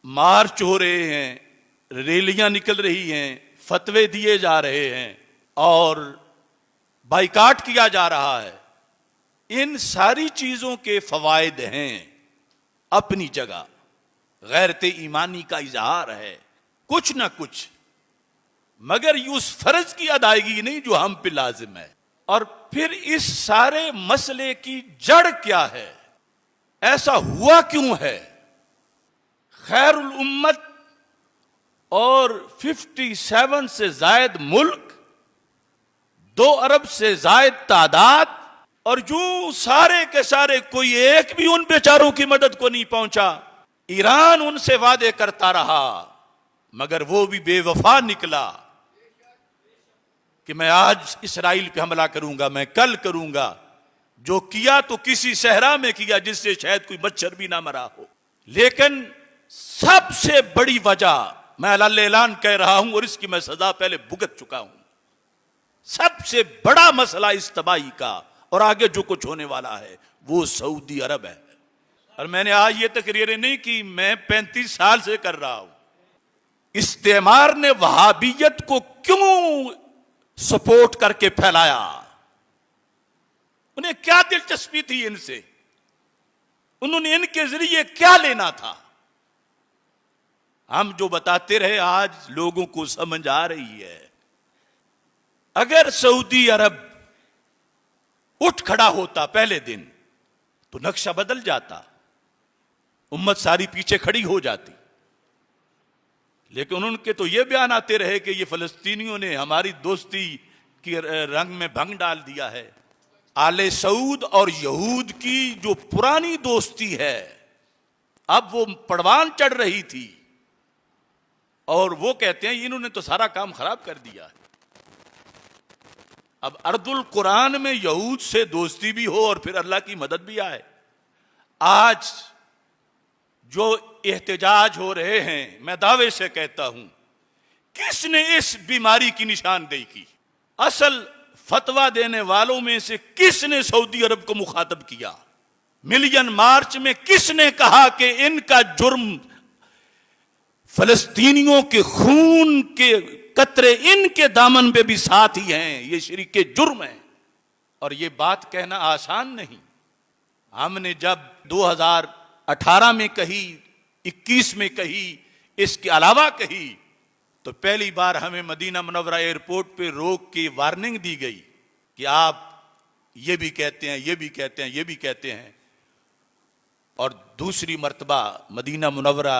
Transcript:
मार्च हो रहे हैं, रैलियां निकल रही हैं, फतवे दिए जा रहे हैं और बाइकाट किया जा रहा है। इन सारी चीजों के फवायद हैं अपनी जगह, गैरते ईमानी का इजहार है कुछ ना कुछ, मगर ये उस फर्ज की अदायगी नहीं जो हम पे लाजिम है। और फिर इस सारे मसले की जड़ क्या है, ऐसा हुआ क्यों है? खैरुल उम्मत और 57 से जायद मुल्क, 2 अरब से जायद तादाद, और जो सारे के सारे कोई एक भी उन बेचारों की मदद को नहीं पहुंचा। ईरान उनसे वादे करता रहा मगर वो भी बेवफा निकला कि मैं आज इसराइल पे हमला करूंगा, मैं कल करूंगा। जो किया तो किसी सहरा में किया जिससे शायद कोई मच्छर भी ना मरा हो। लेकिन सबसे बड़ी वजह मैं अल्लाह ऐलान कह रहा हूं और इसकी मैं सजा पहले भुगत चुका हूं। सबसे बड़ा मसला इस तबाही का और आगे जो कुछ होने वाला है वो सऊदी अरब है। और मैंने आज ये तकरीरें नहीं की, मैं 35 साल से कर रहा हूं। इस्तेमार ने वहाबियत को क्यों सपोर्ट करके फैलाया? उन्हें क्या दिलचस्पी थी इनसे? उन्होंने इनके जरिए क्या लेना था? हम जो बताते रहे आज लोगों को समझ आ रही है। अगर सऊदी अरब उठ खड़ा होता पहले दिन तो नक्शा बदल जाता, उम्मत सारी पीछे खड़ी हो जाती। लेकिन उनके तो ये बयान आते रहे कि ये फलस्तीनियों ने हमारी दोस्ती के रंग में भंग डाल दिया है। आले सऊद और यहूद की जो पुरानी दोस्ती है अब वो पड़वान चढ़ रही थी और वो कहते हैं इन्होंने तो सारा काम खराब कर दिया है। अब अर्दुल कुरान में यहूद से दोस्ती भी हो और फिर अल्लाह की मदद भी आए। आज जो एहतजाज हो रहे हैं, मैं दावे से कहता हूं, किसने इस बीमारी की निशानदेही की? असल फतवा देने वालों में से किसने सऊदी अरब को मुखातब किया? मिलियन मार्च में किसने कहा कि इनका जुर्म फलस्तीनियों के खून के कतरे इनके दामन पे भी साथ ही हैं, ये शरीके जुर्म है। और ये बात कहना आसान नहीं। हमने जब 2018 में कही, 21 में कही, इसके अलावा कही, तो पहली बार हमें मदीना मुनव्वरा एयरपोर्ट पे रोक के वार्निंग दी गई कि आप ये भी कहते हैं, ये भी कहते हैं, ये भी कहते हैं। और दूसरी मर्तबा मदीना मुनव्वरा